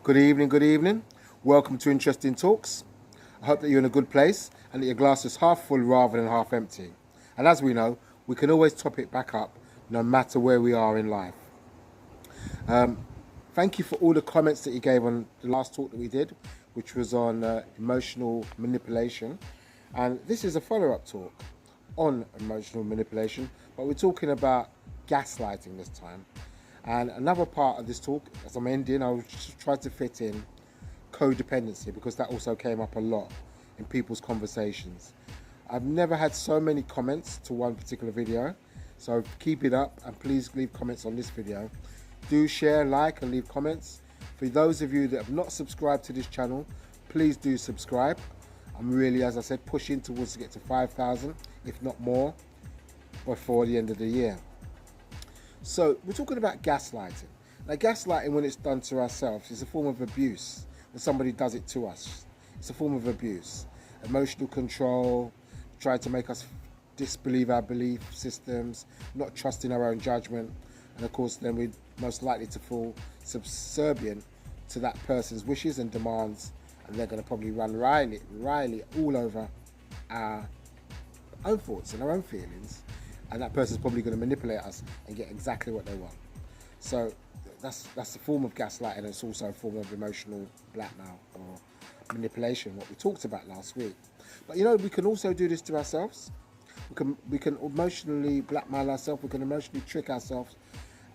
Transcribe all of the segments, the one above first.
Good evening, good evening. Welcome to Interesting Talks. I hope that you're in a good place and that your glass is half full rather than half empty. And as we know, we can always top it back up no matter where we are in life. Thank you for all the comments that you gave on the last talk that we did, which was on emotional manipulation. And this is a follow-up talk on emotional manipulation, but we're talking about gaslighting this time. And another part of this talk, as I'm ending, I'll just try to fit in codependency, because that also came up a lot in people's conversations. I've never had so many comments to one particular video, so keep it up and please leave comments on this video. Do share, like and leave comments. For those of you that have not subscribed to this channel, please do subscribe. I'm really, as I said, pushing towards to get to 5,000, if not more, before the end of the year. So we're talking about gaslighting. Now, gaslighting, when it's done to ourselves, is a form of abuse. When somebody does it to us, it's a form of abuse. Emotional control, trying to make us disbelieve our belief systems, not trusting our own judgment, and of course then we're most likely to fall subservient to that person's wishes and demands, and they're going to probably run riley all over our own thoughts and our own feelings, and that person's probably going to manipulate us and get exactly what they want. So that's a form of gaslighting, and it's also a form of emotional blackmail or manipulation, what we talked about last week. But you know, we can also do this to ourselves. We can emotionally blackmail ourselves, we can emotionally trick ourselves,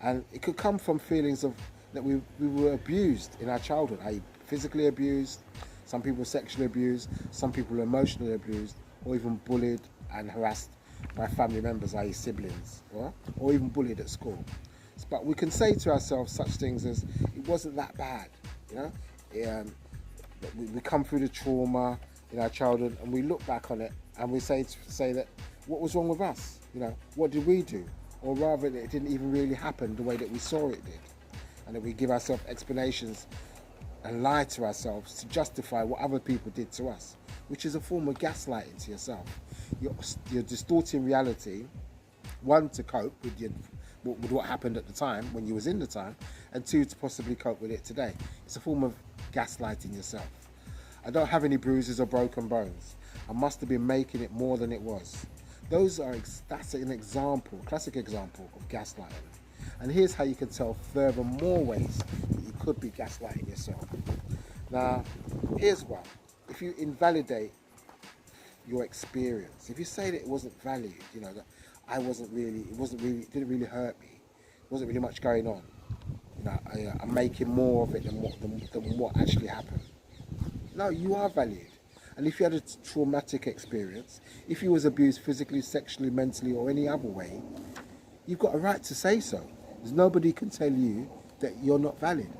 and it could come from feelings of that we were abused in our childhood, i.e. physically abused, some people sexually abused, some people emotionally abused, or even bullied and harassed by family members, i.e. siblings, or even bullied at school. But we can say to ourselves such things as, it wasn't that bad, you know. We come through the trauma in our childhood and we look back on it and we say that, what was wrong with us? You know, what did we do? Or rather, that it didn't even really happen the way that we saw it did. And that we give ourselves explanations and lie to ourselves to justify what other people did to us, which is a form of gaslighting to yourself. You're distorting reality, one, to cope with what happened at the time when you was in the time, and two, to possibly cope with it today. It's a form of gaslighting yourself. I don't have any bruises or broken bones. I must have been making it more than it was. That's an example, classic example of gaslighting. And here's how you can tell further more ways that you could be gaslighting yourself. Now, here's one. If you invalidate your experience, if you say that it wasn't valued, you know, that it didn't really hurt me, there wasn't really much going on, you know, I'm making more of it than what actually happened. No, you are valued. And if you had a traumatic experience, if you was abused physically, sexually, mentally, or any other way, you've got a right to say so. There's nobody can tell you that you're not valid.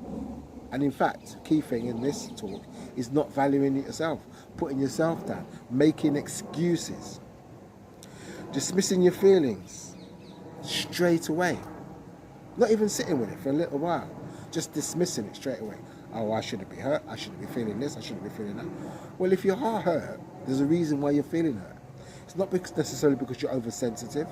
And in fact, key thing in this talk is not valuing it yourself, putting yourself down, making excuses, dismissing your feelings straight away, not even sitting with it for a little while, just dismissing it straight away. Oh, I shouldn't be hurt, I shouldn't be feeling this, I shouldn't be feeling that. Well, if you are hurt, there's a reason why you're feeling hurt. It's not necessarily because you're oversensitive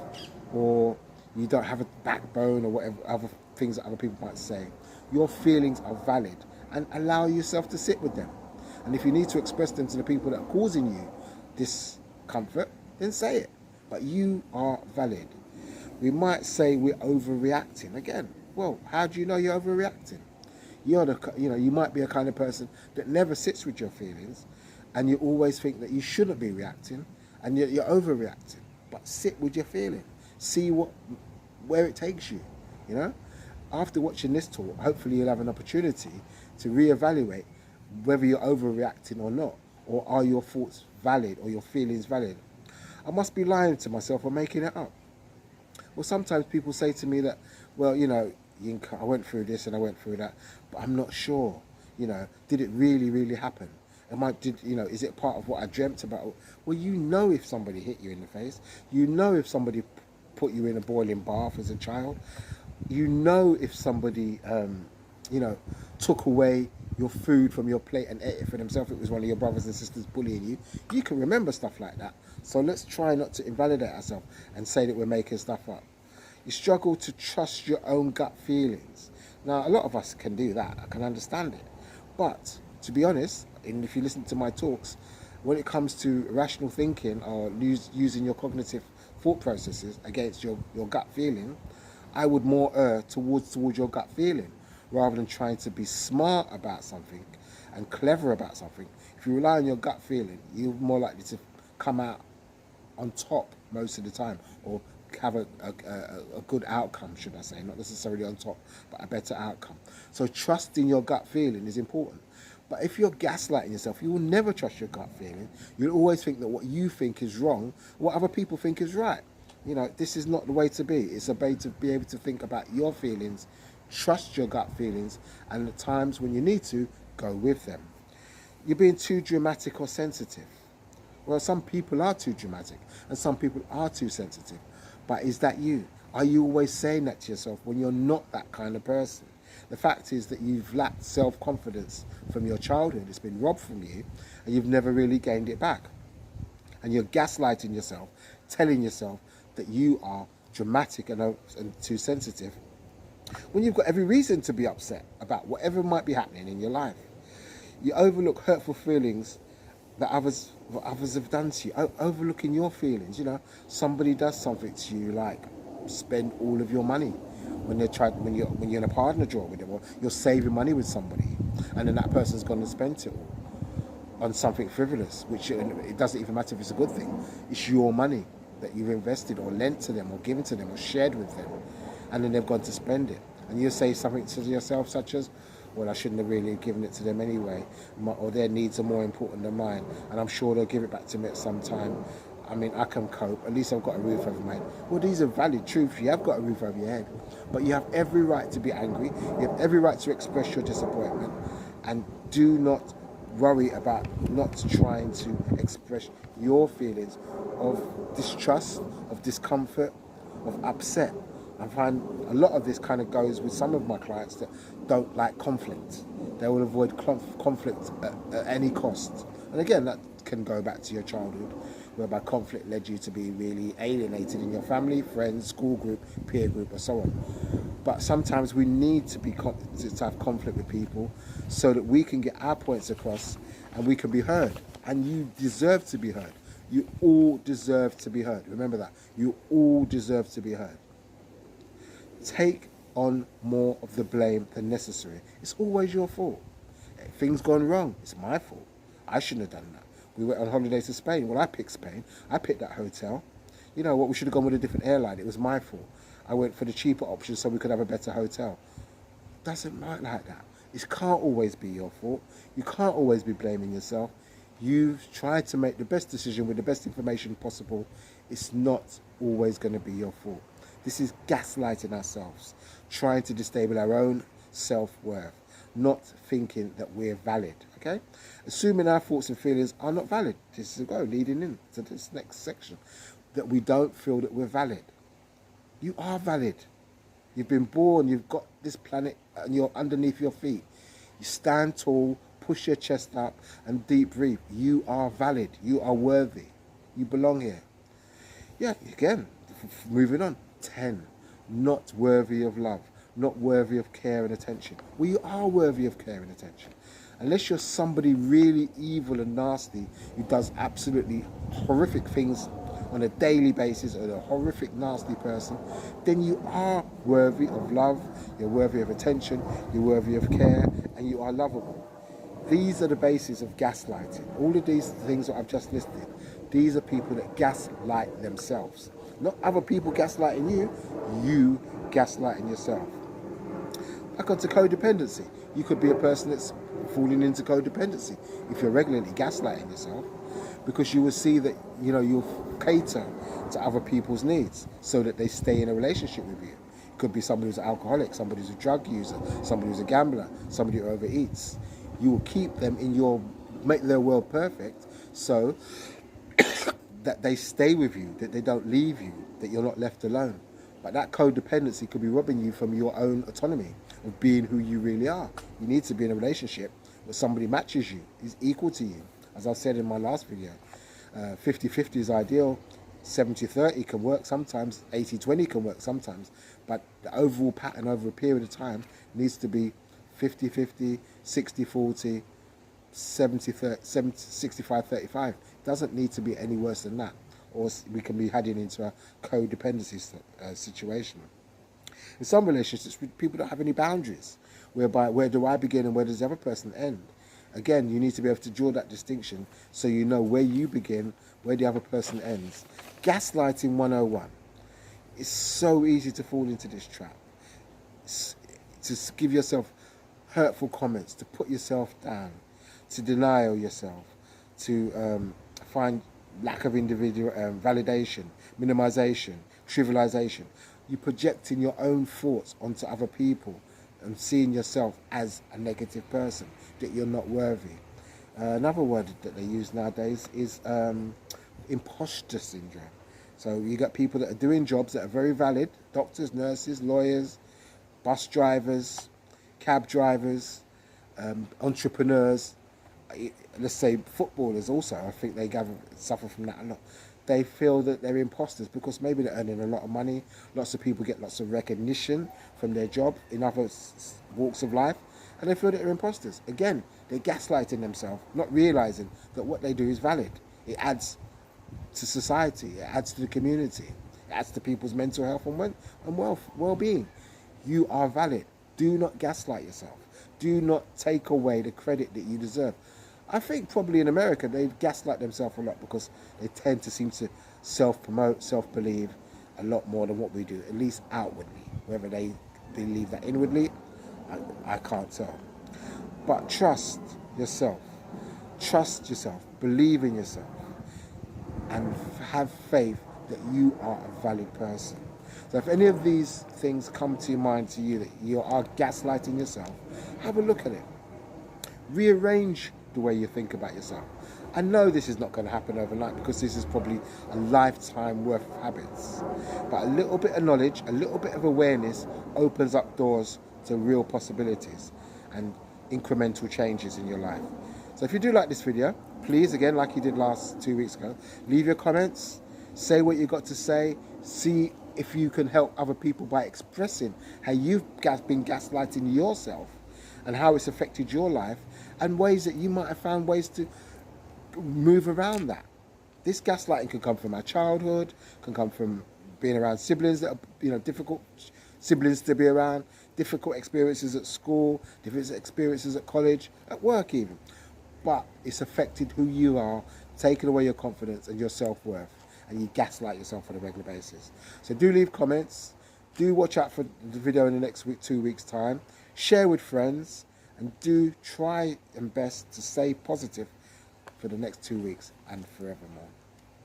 or you don't have a backbone or whatever other things that other people might say. Your feelings are valid, and allow yourself to sit with them. And if you need to express them to the people that are causing you discomfort, then say it. But you are valid. We might say we're overreacting. Again, well, how do you know you're overreacting? You might be a kind of person that never sits with your feelings, and you always think that you shouldn't be reacting, and you're overreacting. But sit with your feeling. See where it takes you. You know, after watching this talk, hopefully you'll have an opportunity to reevaluate whether you're overreacting or not, or are your thoughts valid or your feelings valid. I must be lying to myself or making it up. Well, sometimes people say to me that, well, you know, I went through this and I went through that, but I'm not sure. You know, did it really, really happen? Is it part of what I dreamt about? Well, you know, if somebody hit you in the face, you know, if somebody put you in a boiling bath as a child, you know, if somebody, took away your food from your plate and ate it for themselves, it was one of your brothers and sisters bullying you. You can remember stuff like that. So let's try not to invalidate ourselves and say that we're making stuff up. You struggle to trust your own gut feelings. Now, a lot of us can do that. I can understand it. But to be honest, and if you listen to my talks, when it comes to rational thinking or using your cognitive thought processes against your gut feeling, I would more err towards your gut feeling rather than trying to be smart about something and clever about something. If you rely on your gut feeling, you're more likely to come out on top most of the time, or have a good outcome, should I say, not necessarily on top, but a better outcome. So trusting your gut feeling is important. But if you're gaslighting yourself, you will never trust your gut feeling. You'll always think that what you think is wrong, what other people think is right. You know, this is not the way to be. It's a way to be able to think about your feelings, trust your gut feelings, and at times when you need to, go with them. You're being too dramatic or sensitive. Well, some people are too dramatic and some people are too sensitive. But is that you? Are you always saying that to yourself when you're not that kind of person? The fact is that you've lacked self-confidence from your childhood. It's been robbed from you and you've never really gained it back. And you're gaslighting yourself, telling yourself that you are dramatic and too sensitive when you've got every reason to be upset about whatever might be happening in your life. You overlook hurtful feelings that others have done to you, overlooking your feelings. You know, somebody does something to you, like spend all of your money when you're in a partner draw with them, or you're saving money with somebody, and then that person's gone and spent it all on something frivolous, which it doesn't even matter if it's a good thing. It's your money that you've invested or lent to them or given to them or shared with them, and then they've gone to spend it. And you say something to yourself such as, well, I shouldn't have really given it to them anyway, or their needs are more important than mine, and I'm sure they'll give it back to me at some time. I mean, I can cope, at least I've got a roof over my head. Well, these are valid truths. You have got a roof over your head, but you have every right to be angry. You have every right to express your disappointment, and do not worry about not trying to express your feelings of distrust, of discomfort, of upset. I find a lot of this kind of goes with some of my clients that don't like conflict. They will avoid conflict at any cost. And again, that can go back to your childhood, whereby conflict led you to be really alienated in your family, friends, school group, peer group, or so on. But sometimes we need to have conflict with people so that we can get our points across and we can be heard. And you deserve to be heard. You all deserve to be heard. Remember that. You all deserve to be heard. Take on more of the blame than necessary. It's always your fault. If things gone wrong, it's my fault. I shouldn't have done that. We went on holiday to Spain. Well, I picked Spain. I picked that hotel. You know what? We should have gone with a different airline. It was my fault. I went for the cheaper option so we could have a better hotel. Doesn't work like that. It can't always be your fault. You can't always be blaming yourself. You've tried to make the best decision with the best information possible. It's not always going to be your fault. This is gaslighting ourselves, trying to destabilize our own self-worth, not thinking that we're valid, okay? Assuming our thoughts and feelings are not valid. This is leading into this next section, that we don't feel that we're valid. You are valid. You've been born, you've got this planet and you're underneath your feet. You stand tall, push your chest up and deep breathe. You are valid. You are worthy. You belong here. Yeah, again, moving on. 10, not worthy of love, not worthy of care and attention. Well, you are worthy of care and attention. Unless you're somebody really evil and nasty who does absolutely horrific things on a daily basis, or a horrific, nasty person, then you are worthy of love, you're worthy of attention, you're worthy of care, and you are lovable. These are the basis of gaslighting. All of these things that I've just listed, these are people that gaslight themselves. Not other people gaslighting you gaslighting yourself. Back onto codependency. You could be a person that's falling into codependency if you're regularly gaslighting yourself, because you will see that, you know, you'll cater to other people's needs so that they stay in a relationship with you. It could be somebody who's an alcoholic, somebody who's a drug user, somebody who's a gambler, somebody who overeats. You will keep them make their world perfect so that they stay with you, that they don't leave you, that you're not left alone. But that codependency could be robbing you from your own autonomy of being who you really are. You need to be in a relationship where somebody matches you, is equal to you. As I said in my last video, 50-50 is ideal, 70-30 can work sometimes, 80-20 can work sometimes, but the overall pattern over a period of time needs to be 50-50, 60-40, 65-35. It doesn't need to be any worse than that, or we can be heading into a codependency situation. In some relationships, people don't have any boundaries, whereby where do I begin and where does the other person end? Again, you need to be able to draw that distinction so you know where you begin, where the other person ends. Gaslighting 101. It's so easy to fall into this trap. To give yourself hurtful comments, to put yourself down, to deny yourself, to find lack of individual validation, minimization, trivialization. You're projecting your own thoughts onto other people and seeing yourself as a negative person, that you're not worthy. Another word that they use nowadays is imposter syndrome. So you got people that are doing jobs that are very valid: doctors, nurses, lawyers, bus drivers, cab drivers, entrepreneurs, let's say footballers also. I think they suffer from that a lot. They feel that they're imposters because maybe they're earning a lot of money. Lots of people get lots of recognition from their job in other walks of life, and they feel that they're imposters. Again, they're gaslighting themselves, not realizing that what they do is valid. It adds to society, it adds to the community, it adds to people's mental health and well-being. You are valid. Do not gaslight yourself. Do not take away the credit that you deserve. I think probably in America they gaslight themselves a lot because they tend to seem to self-promote, self-believe a lot more than what we do, at least outwardly. Whether they believe that inwardly, I can't tell. But trust yourself. Trust yourself. Believe in yourself. And have faith that you are a valid person. So if any of these things come to mind to you, that you are gaslighting yourself, have a look at it. Rearrange the way you think about yourself. I know this is not going to happen overnight because this is probably a lifetime worth of habits. But a little bit of knowledge, a little bit of awareness opens up doors to real possibilities and incremental changes in your life. So if you do like this video, please, again, like you did 2 weeks ago, leave your comments, say what you got to say, see if you can help other people by expressing how you've been gaslighting yourself and how it's affected your life, and ways that you might have found ways to move around that. This gaslighting can come from our childhood, can come from being around siblings that are, difficult siblings to be around, difficult experiences at school, difficult experiences at college, at work even. But it's affected who you are, taken away your confidence and your self-worth, and you gaslight yourself on a regular basis. So do leave comments, do watch out for the video in the next 2 weeks' time, share with friends, and do try and best to stay positive for the next 2 weeks and forevermore.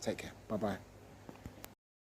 Take care. Bye-bye.